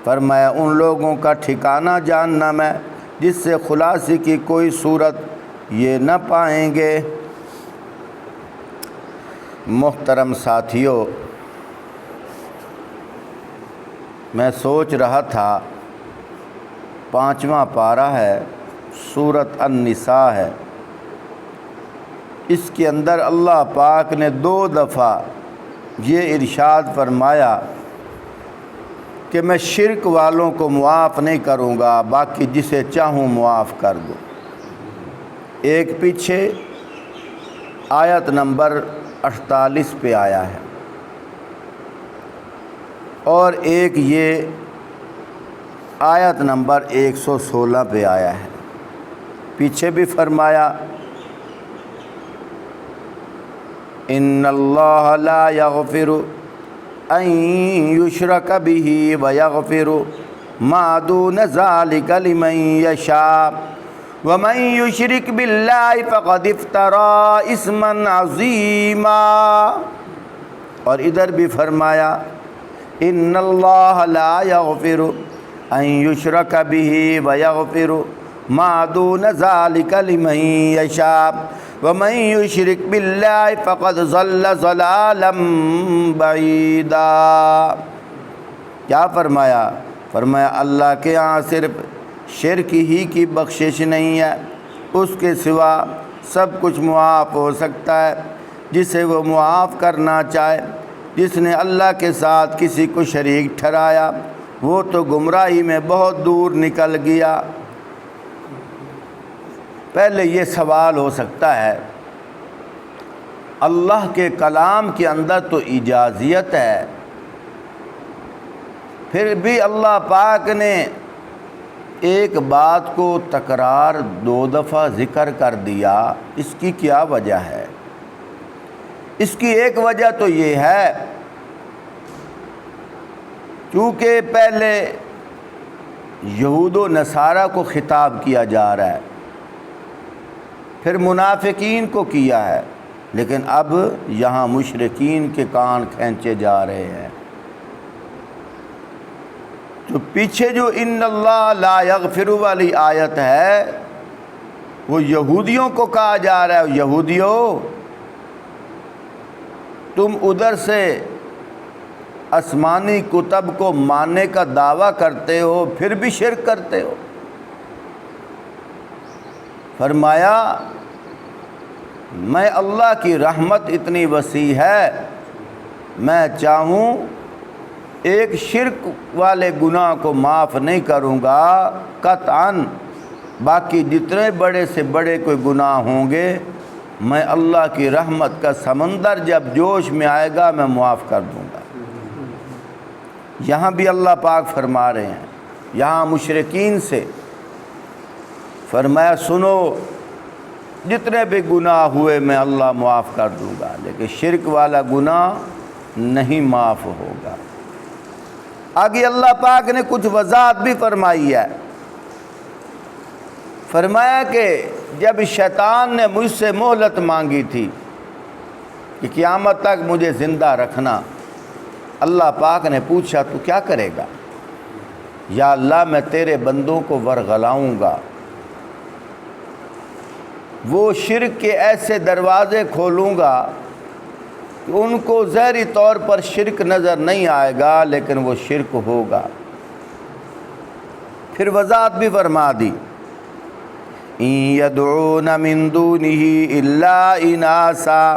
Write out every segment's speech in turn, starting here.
فرمایا ان لوگوں کا ٹھکانہ جہنم ہے جس سے خلاصی کی کوئی صورت یہ نہ پائیں گے۔ محترم ساتھیو، میں سوچ رہا تھا 5واں پارہ ہے، سورۃ النساء ہے، اس کے اندر اللہ پاک نے 2 دفعہ یہ ارشاد فرمایا کہ میں شرک والوں کو معاف نہیں کروں گا، باقی جسے چاہوں معاف کر دوں۔ ایک پیچھے آیت نمبر 48 پہ آیا ہے اور ایک یہ آیت نمبر 116 پہ آیا ہے۔ پیچھے بھی فرمایا ان اللہ لا یغفر ان یشرک بہ ویغفر ما دون ذلک لمن یشاء ومن یشرک باللہ فقد افتری اثما عظیما۔ اور ادھر بھی فرمایا ان اللہ لا یغفر ان یشرک بہ ویغفر ما دون ذلک لمن یشاء ومن یشرک باللہ فقد ضل ضلالا بعیدا۔ کیا فرمایا؟ فرمایا اللہ کے ہاں صرف شرک ہی کی بخشش نہیں ہے، اس کے سوا سب کچھ معاف ہو سکتا ہے جسے وہ معاف کرنا چاہے۔ جس نے اللہ کے ساتھ کسی کو شریک ٹھہرایا وہ تو گمراہی میں بہت دور نکل گیا۔ پہلے یہ سوال ہو سکتا ہے، اللہ کے کلام کے اندر تو اجازیت ہے، پھر بھی اللہ پاک نے ایک بات کو تکرار 2 دفعہ ذکر کر دیا، اس کی کیا وجہ ہے؟ اس کی ایک وجہ تو یہ ہے کیونکہ پہلے یہود و نصارہ کو خطاب کیا جا رہا ہے، پھر منافقین کو کیا ہے، لیکن اب یہاں مشرکین کے کان کھینچے جا رہے ہیں۔ تو پیچھے جو ان اللہ لا یغفر والی آیت ہے وہ یہودیوں کو کہا جا رہا ہے، یہودیوں تم ادھر سے آسمانی کتب کو ماننے کا دعویٰ کرتے ہو پھر بھی شرک کرتے ہو۔ فرمایا میں اللہ کی رحمت اتنی وسیع ہے، میں چاہوں ایک شرک والے گناہ کو معاف نہیں کروں گا قطعاً، باقی جتنے بڑے سے بڑے کوئی گناہ ہوں گے میں اللہ کی رحمت کا سمندر جب جوش میں آئے گا میں معاف کر دوں گا۔ یہاں بھی اللہ پاک فرما رہے ہیں، یہاں مشرکین سے فرمایا سنو جتنے بھی گناہ ہوئے میں اللہ معاف کر دوں گا، لیکن شرک والا گناہ نہیں معاف ہوگا۔ آگے اللہ پاک نے کچھ وضاحت بھی فرمائی ہے، فرمایا کہ جب شیطان نے مجھ سے مہلت مانگی تھی کہ قیامت تک مجھے زندہ رکھنا، اللہ پاک نے پوچھا تو کیا کرے گا؟ یا اللہ میں تیرے بندوں کو ورغلاؤں گا، وہ شرک کے ایسے دروازے کھولوں گا کہ ان کو ظاہری طور پر شرک نظر نہیں آئے گا لیکن وہ شرک ہوگا۔ پھر وضاحت بھی فرما دی ان یدعون من دونہ الا اناسا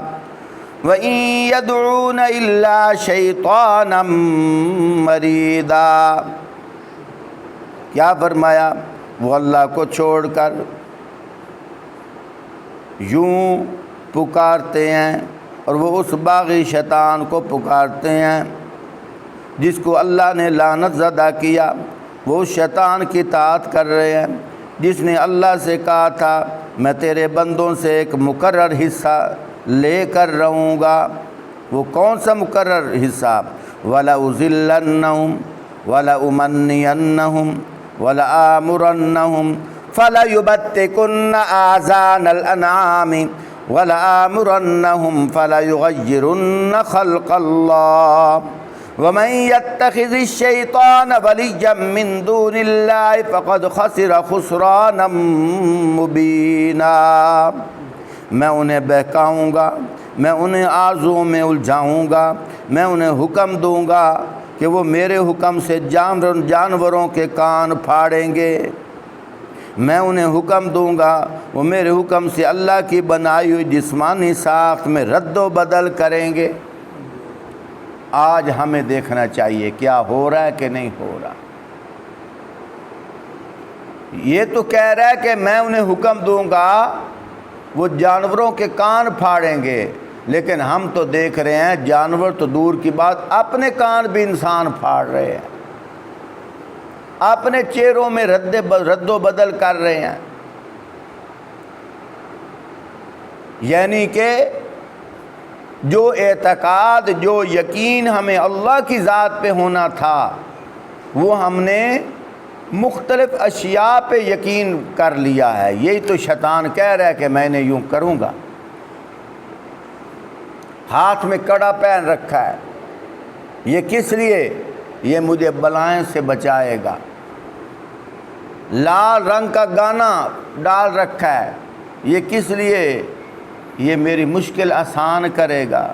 وان یدعون الا شیطانا مریدا۔ کیا فرمایا؟ وہ اللہ کو چھوڑ کر یوں پکارتے ہیں اور وہ اس باغی شیطان کو پکارتے ہیں جس کو اللہ نے لعنت زدہ کیا، وہ اس شیطان کی اطاعت کر رہے ہیں جس نے اللہ سے کہا تھا میں تیرے بندوں سے ایک مقرر حصہ لے کر رہوں گا۔ وہ کون سا مقرر حصہ؟ وَلَأُذِلَّنَّهُمْ وَلَأُمَنِّيَنَّهُمْ وَلَآمُرَنَّهُمْ فَلَيُبَتِّكُنَّ آذَانَ الْأَنْعَامِ وَلَآمُرَنَّهُمْ فَلَيُغَيِّرُنَّ خَلْقَ اللَّهِ وَمَن يَتَّخِذِ الشَّيْطَانَ وَلِيًّا مِّن دُونِ اللَّهِ فَقَدْ خَسِرَ خُسْرَانًا مُّبِينًا۔ میں انہیں بہکاؤں گا، میں انہیں آرزوؤں میں الجھاؤں گا، میں انہیں حکم دوں گا کہ وہ میرے حکم سے جانوروں کے کان پھاڑیں گے، میں انہیں حکم دوں گا وہ میرے حکم سے اللہ کی بنائی ہوئی جسمانی ساخت میں رد و بدل کریں گے۔ آج ہمیں دیکھنا چاہیے کیا ہو رہا ہے کہ نہیں ہو رہا۔ یہ تو کہہ رہا ہے کہ میں انہیں حکم دوں گا وہ جانوروں کے کان پھاڑیں گے، لیکن ہم تو دیکھ رہے ہیں جانور تو دور کی بات، اپنے کان بھی انسان پھاڑ رہے ہیں، اپنے چہروں میں رد و بدل کر رہے ہیں۔ یعنی کہ جو اعتقاد، جو یقین ہمیں اللہ کی ذات پہ ہونا تھا، وہ ہم نے مختلف اشیاء پہ یقین کر لیا ہے۔ یہی تو شیطان کہہ رہا ہے کہ میں نے یوں کروں گا۔ ہاتھ میں کڑا پہن رکھا ہے، یہ کس لیے؟ یہ مجھے بلائیں سے بچائے گا۔ لال رنگ کا گانا ڈال رکھا ہے، یہ کس لیے؟ یہ میری مشکل آسان کرے گا۔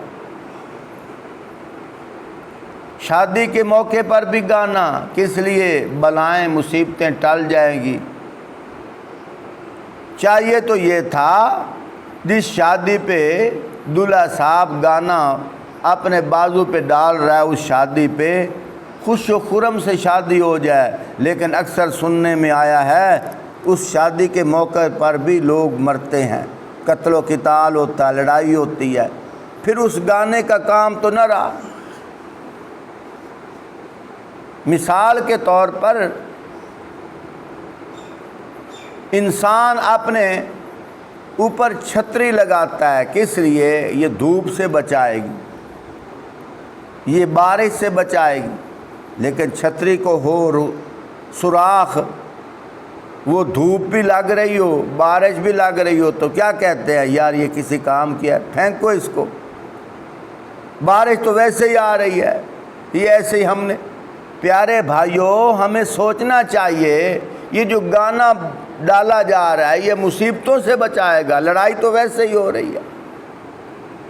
شادی کے موقع پر بھی گانا، کس لیے؟ بلائیں مصیبتیں ٹل جائیں گی۔ چاہیے تو یہ تھا جس شادی پہ دلہا صاحب گانا اپنے بازو پہ ڈال رہا ہے، اس شادی پہ خوش و خرم سے شادی ہو جائے، لیکن اکثر سننے میں آیا ہے اس شادی کے موقع پر بھی لوگ مرتے ہیں، قتل و قتال ہوتا ہے، لڑائی ہوتی ہے۔ پھر اس گانے کا کام تو نہ رہا۔ مثال کے طور پر انسان اپنے اوپر چھتری لگاتا ہے، کس لیے؟ یہ دھوپ سے بچائے گی، یہ بارش سے بچائے گی، لیکن چھتری کو ہو سوراخ، وہ دھوپ بھی لگ رہی ہو، بارش بھی لگ رہی ہو، تو کیا کہتے ہیں؟ یار یہ کسی کام کیا ہے، پھینکو اس کو، بارش تو ویسے ہی آ رہی ہے، یہ ایسے ہی ہم نے۔ پیارے بھائیوں، ہمیں سوچنا چاہیے یہ جو گانا ڈالا جا رہا ہے یہ مصیبتوں سے بچائے گا، لڑائی تو ویسے ہی ہو رہی ہے،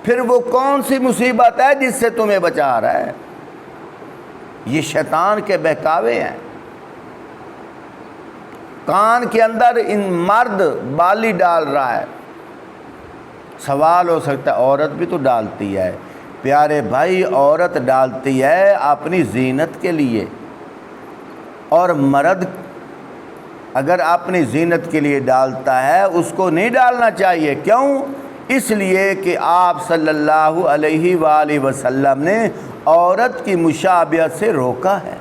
پھر وہ کون سی مصیبت ہے جس سے تمہیں بچا رہا ہے؟ یہ شیطان کے بہکاوے ہیں۔ کان کے اندر ان مرد بالی ڈال رہا ہے، سوال ہو سکتا ہے عورت بھی تو ڈالتی ہے۔ پیارے بھائی، عورت ڈالتی ہے اپنی زینت کے لیے، اور مرد اگر اپنی زینت کے لیے ڈالتا ہے اس کو نہیں ڈالنا چاہیے۔ کیوں؟ اس لیے کہ آپ صلی اللہ علیہ وآلہ وسلم نے عورت کی مشابہت سے روکا ہے۔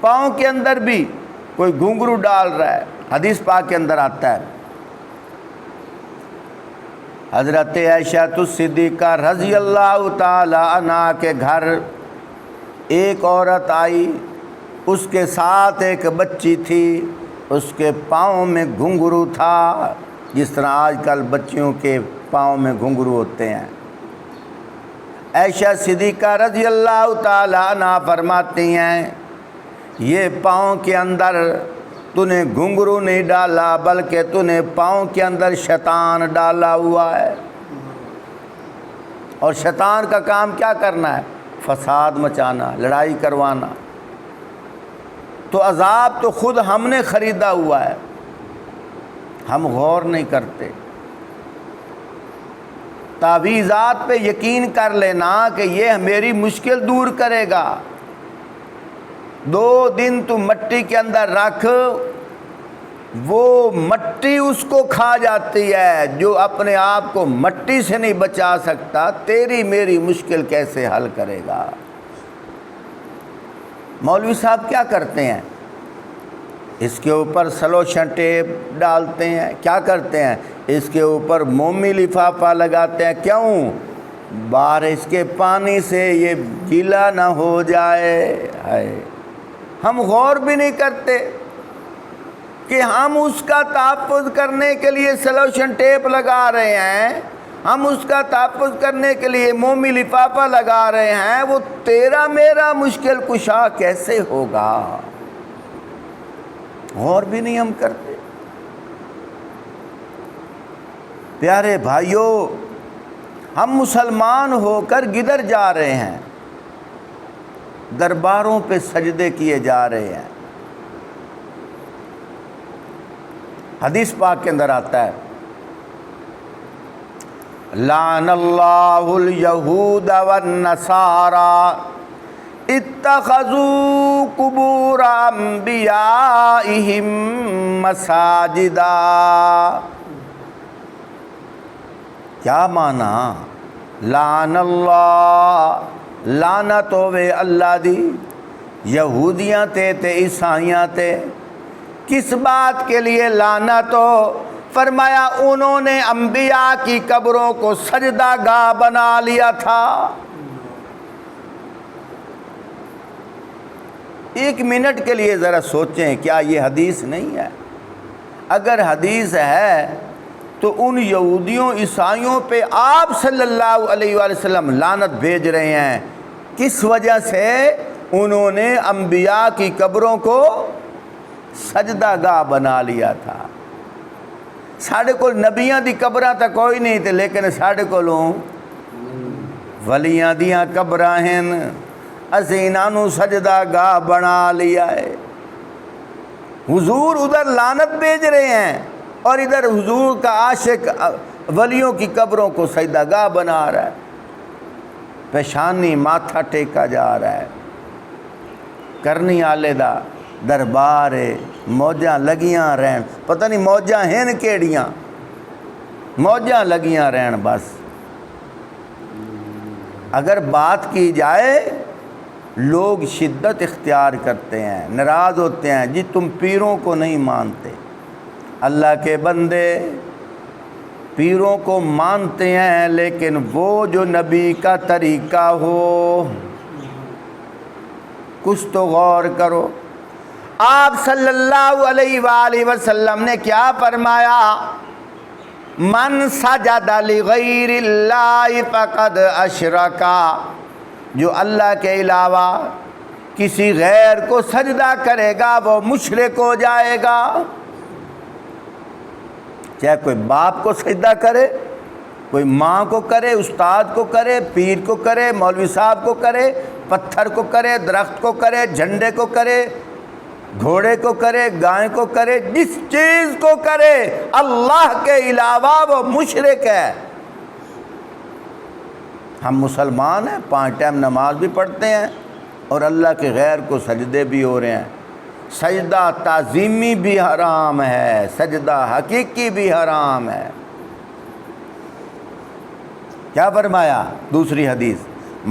پاؤں کے اندر بھی کوئی گھنگرو ڈال رہا ہے، حدیث پاک کے اندر آتا ہے، حضرت عائشہ صدیقہ رضی اللہ تعالی عنہا کے گھر ایک عورت آئی، اس کے ساتھ ایک بچی تھی، اس کے پاؤں میں گھنگرو تھا، جس طرح آج کل بچیوں کے پاؤں میں گھنگرو ہوتے ہیں۔ عائشہ صدیقہ رضی اللہ تعالی عنہا فرماتی ہیں یہ پاؤں کے اندر تو نے گھنگرو نہیں ڈالا، بلکہ تو نے پاؤں کے اندر شیطان ڈالا ہوا ہے۔ اور شیطان کا کام کیا کرنا ہے؟ فساد مچانا، لڑائی کروانا۔ تو عذاب تو خود ہم نے خریدا ہوا ہے، ہم غور نہیں کرتے۔ تعویذات پہ یقین کر لینا کہ یہ میری مشکل دور کرے گا، 2 دن تو مٹی کے اندر رکھ، وہ مٹی اس کو کھا جاتی ہے۔ جو اپنے آپ کو مٹی سے نہیں بچا سکتا، تیری میری مشکل کیسے حل کرے گا؟ مولوی صاحب کیا کرتے ہیں؟ اس کے اوپر سلوشن ٹیپ ڈالتے ہیں، کیا کرتے ہیں؟ اس کے اوپر مومی لفافہ لگاتے ہیں۔ کیوں؟ بارش کے پانی سے یہ گیلا نہ ہو جائے۔ ہم غور بھی نہیں کرتے کہ ہم اس کا تحفظ کرنے کے لیے سلوشن ٹیپ لگا رہے ہیں، ہم اس کا تحفظ کرنے کے لیے مومی لفافہ لگا رہے ہیں، وہ تیرا میرا مشکل کشا کیسے ہوگا؟ غور بھی نہیں ہم کرتے۔ پیارے بھائیوں، ہم مسلمان ہو کر کدھر جا رہے ہیں؟ درباروں پہ سجدے کیے جا رہے ہیں۔ حدیث پاک کے اندر آتا ہے، لعن اللہ الیہود والنصارى اتخذوا قبور انبیائہم مساجدا۔ کیا معنی؟ لعن اللہ، لعنت ہوے اللہ دی، یہودیاں تے عیسائیاں تے۔ کس بات کے لیے لعنت ہو؟ فرمایا انہوں نے انبیاء کی قبروں کو سجدہ گاہ بنا لیا تھا۔ ایک منٹ کے لیے ذرا سوچیں، کیا یہ حدیث نہیں ہے؟ اگر حدیث ہے تو ان یہودیوں عیسائیوں پہ آپ صلی اللہ علیہ وآلہ وسلم لعنت بھیج رہے ہیں۔ کس وجہ سے؟ انہوں نے انبیاء کی قبروں کو سجدہ گاہ بنا لیا تھا۔ ساڑھے کو نبیاں دی قبراں تک کوئی نہیں تھے، لیکن ساڑھے کو ولیاں دیاں قبراں ہیں، اسی انہوں سجدہ گاہ بنا لیا ہے۔ حضور ادھر لعنت بھیج رہے ہیں اور ادھر حضور کا عاشق ولیوں کی قبروں کو سجدہ گاہ بنا رہا ہے، پیشانی ماتھا ٹیکا جا رہا ہے۔ کرنی آلے دا دربار ہے، موجاں لگیاں رہن، پتہ نہیں موجاں ہیں کیڑیاں، موجاں لگیاں رہن بس۔ اگر بات کی جائے، لوگ شدت اختیار کرتے ہیں، ناراض ہوتے ہیں، جی تم پیروں کو نہیں مانتے۔ اللہ کے بندے پیروں کو مانتے ہیں، لیکن وہ جو نبی کا طریقہ ہو، کچھ تو غور کرو۔ آپ صلی اللہ علیہ وآلہ وسلم نے کیا فرمایا؟ من سجد لغیر اللہ فقد اشرکا، جو اللہ کے علاوہ کسی غیر کو سجدہ کرے گا وہ مشرک ہو جائے گا۔ چاہے کوئی باپ کو سجدہ کرے، کوئی ماں کو کرے، استاد کو کرے، پیر کو کرے، مولوی صاحب کو کرے، پتھر کو کرے، درخت کو کرے، جھنڈے کو کرے، گھوڑے کو کرے، گائے کو کرے، جس چیز کو کرے اللہ کے علاوہ وہ مشرک ہے۔ ہم مسلمان ہیں، 5 ٹائم نماز بھی پڑھتے ہیں اور اللہ کے غیر کو سجدے بھی ہو رہے ہیں۔ سجدہ تعظیمی بھی حرام ہے، سجدہ حقیقی بھی حرام ہے۔ کیا فرمایا دوسری حدیث؟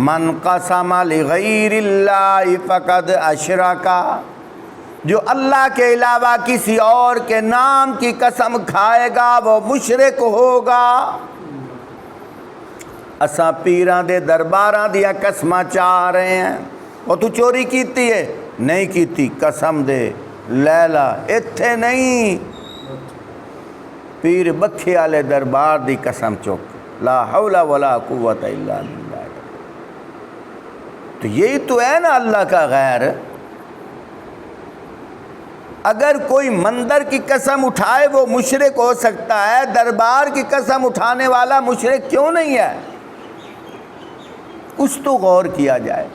من قسم لغیر اللہ فقد اشرکا، جو اللہ کے علاوہ کسی اور کے نام کی قسم کھائے گا وہ مشرک ہوگا۔ اساں پیران دے درباراں دیا قسماں چاہ رہے ہیں، اور تو چوری کیتی ہے؟ نہیں کیتی، قسم دے لیلا اتھے نہیں، پیر بکھے والے دربار دی قسم چک، لا حول ولا قوت الا باللہ۔ تو یہی تو ہے نا اللہ کا غیر۔ اگر کوئی مندر کی قسم اٹھائے وہ مشرک ہو سکتا ہے، دربار کی قسم اٹھانے والا مشرک کیوں نہیں ہے؟ کچھ تو غور کیا جائے۔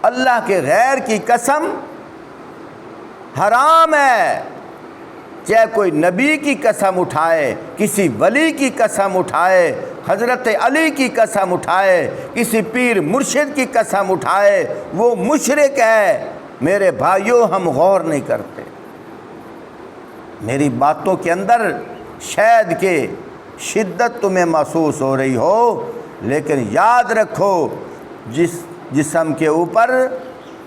اللہ کے غیر کی قسم حرام ہے، چاہے کوئی نبی کی قسم اٹھائے، کسی ولی کی قسم اٹھائے، حضرت علی کی قسم اٹھائے، کسی پیر مرشد کی قسم اٹھائے، وہ مشرک ہے۔ میرے بھائیوں، ہم غور نہیں کرتے۔ میری باتوں کے اندر شاید کہ شدت تمہیں محسوس ہو رہی ہو، لیکن یاد رکھو، جس جسم کے اوپر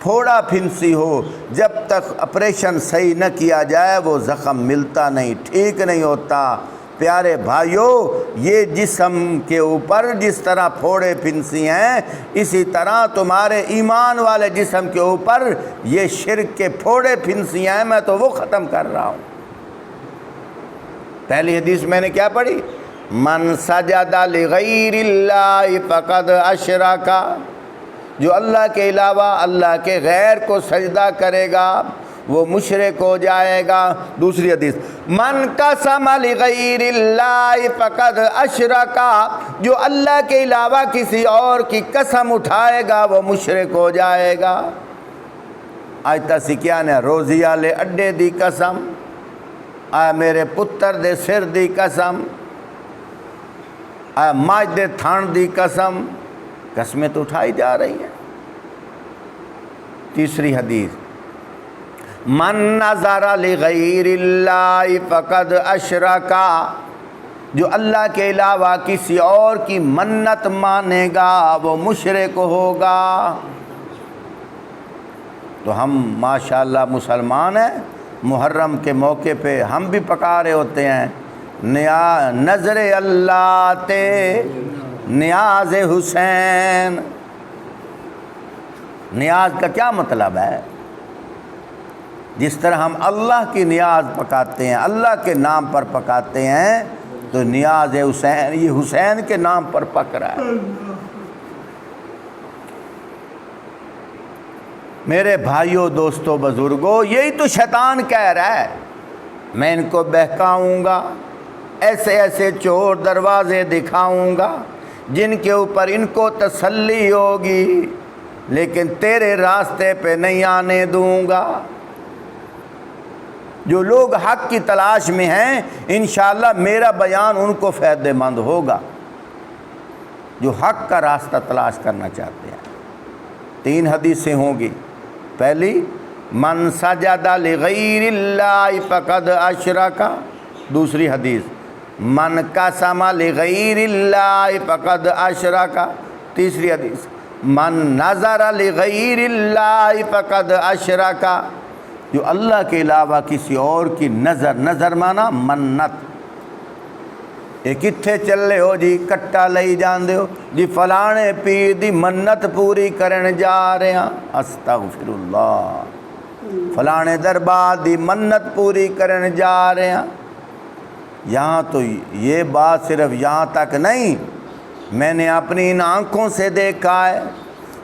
پھوڑا پھنسی ہو، جب تک آپریشن صحیح نہ کیا جائے وہ زخم ملتا نہیں، ٹھیک نہیں ہوتا۔ پیارے بھائیوں، یہ جسم کے اوپر جس طرح پھوڑے پھنسی ہیں، اسی طرح تمہارے ایمان والے جسم کے اوپر یہ شرک کے پھوڑے پھنسی ہیں۔ میں تو وہ ختم کر رہا ہوں۔ پہلی حدیث میں نے کیا پڑھی؟ من سجد لغیر اللہ فقد اشرک، جو اللہ کے علاوہ اللہ کے غیر کو سجدہ کرے گا وہ مشرک ہو جائے گا۔ دوسری حدیث، من قسم لغیر اللہ فقد اشرک، جو اللہ کے علاوہ کسی اور کی قسم اٹھائے گا وہ مشرک ہو جائے گا۔ آج تسی کیا نے روزی والے اڈے دی قسم، آ میرے پتر دے سر دی قسم، آ ماج دے تھان دی قسم، قسمیں تو اٹھائی جا رہی ہیں۔ تیسری حدیث، من نظر لغیر اللہ فقد اشرک، جو اللہ کے علاوہ کسی اور کی منت مانے گا وہ مشرک ہوگا۔ تو ہم ماشاءاللہ مسلمان ہیں، محرم کے موقع پہ ہم بھی پکا رہے ہوتے ہیں نظر اللہ تے نیاز حسین۔ نیاز کا کیا مطلب ہے؟ جس طرح ہم اللہ کی نیاز پکاتے ہیں، اللہ کے نام پر پکاتے ہیں، تو نیاز حسین، یہ حسین کے نام پر پک رہا ہے۔ میرے بھائیوں، دوستوں، بزرگوں، یہی تو شیطان کہہ رہا ہے، میں ان کو بہکاؤں گا، ایسے ایسے چور دروازے دکھاؤں گا جن کے اوپر ان کو تسلی ہوگی، لیکن تیرے راستے پہ نہیں آنے دوں گا۔ جو لوگ حق کی تلاش میں ہیں انشاءاللہ میرا بیان ان کو فائدہ مند ہوگا، جو حق کا راستہ تلاش کرنا چاہتے ہیں۔ 3 حدیثیں ہوں گی۔ پہلی، من سجد لغیر اللہ فقد اشرک۔ دوسری حدیث، من قسم لغیر اللہ فقد اشرک۔ تیسری حدیث، من نظر لغیر اللہ فقد اشرک، جو اللہ کے علاوہ کسی اور کی نظر مانا منت۔ یہ کتھے چلے ہو جی؟ کٹا لئی جاندے ہو جی، فلانے پیر دی منت پوری کرن جا رہے ہیں، استغفر اللہ، فلانے دربار دی منت پوری کرن جا رہے ہیں۔ یہاں تو یہ بات صرف یہاں تک نہیں، میں نے اپنی ان آنکھوں سے دیکھا ہے،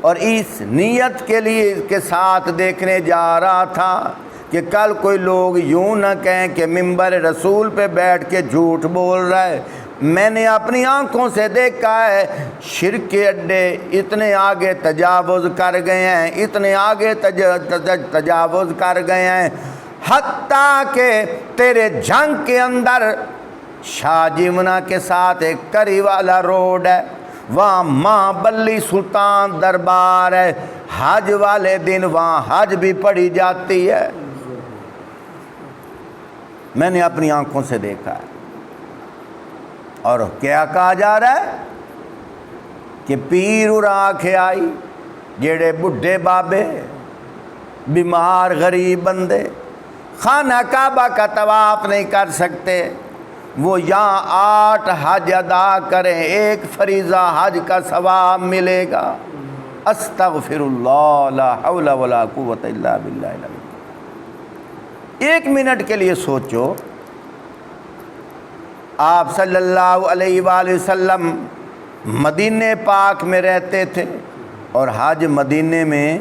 اور اس نیت کے لیے کے ساتھ دیکھنے جا رہا تھا کہ کل کوئی لوگ یوں نہ کہیں کہ ممبر رسول پہ بیٹھ کے جھوٹ بول رہا ہے۔ میں نے اپنی آنکھوں سے دیکھا ہے، شرک کے اڈے اتنے آگے تجاوز کر گئے ہیں، اتنے آگے تجاوز کر گئے ہیں، حتیٰ کہ تیرے جنگ کے اندر شاہ جیمنا کے ساتھ ایک کری والا روڈ ہے، وہاں ماں بلی سلطان دربار ہے، حج والے دن وہاں حج بھی پڑھی جاتی ہے۔ میں نے اپنی آنکھوں سے دیکھا ہے۔ اور کیا کہا جا رہا ہے کہ پیر اور آنکھیں آئی، جڑے بڈھے بابے، بیمار غریب بندے خانہ کعبہ کا طواف نہیں کر سکتے، وہ یہاں 8 حج ادا کریں، ایک فریضہ حج کا ثواب ملے گا۔ استغفر اللہ، لا حول ولا قوت الا باللہ العلی۔ 1 منٹ کے لیے سوچو، آپ صلی اللہ علیہ وآلہ وسلم مدینہ پاک میں رہتے تھے، اور حج مدینہ میں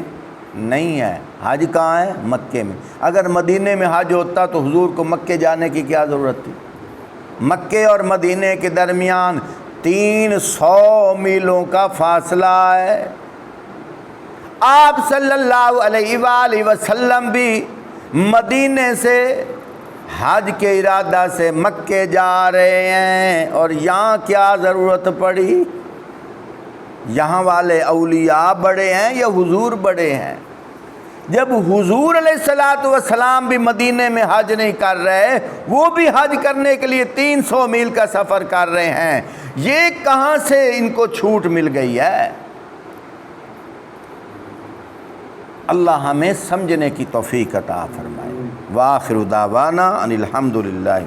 نہیں ہے۔ حج کہاں ہے؟ مکے میں۔ اگر مدینہ میں حج ہوتا تو حضور کو مکے جانے کی کیا ضرورت تھی؟ مکے اور مدینہ کے درمیان 300 میلوں کا فاصلہ ہے۔ آپ صلی اللہ علیہ وآلہ وسلم بھی مدینہ سے حج کے ارادہ سے مکے جا رہے ہیں، اور یہاں کیا ضرورت پڑی؟ یہاں والے اولیاء بڑے ہیں یا حضور بڑے ہیں؟ جب حضور علیہ الصلوۃ والسلام بھی مدینہ میں حج نہیں کر رہے، وہ بھی حج کرنے کے لیے 300 میل کا سفر کر رہے ہیں، یہ کہاں سے ان کو چھوٹ مل گئی ہے؟ اللہ ہمیں سمجھنے کی توفیق عطا فرمائے۔ وآخر دعوانا ان الحمد للہ۔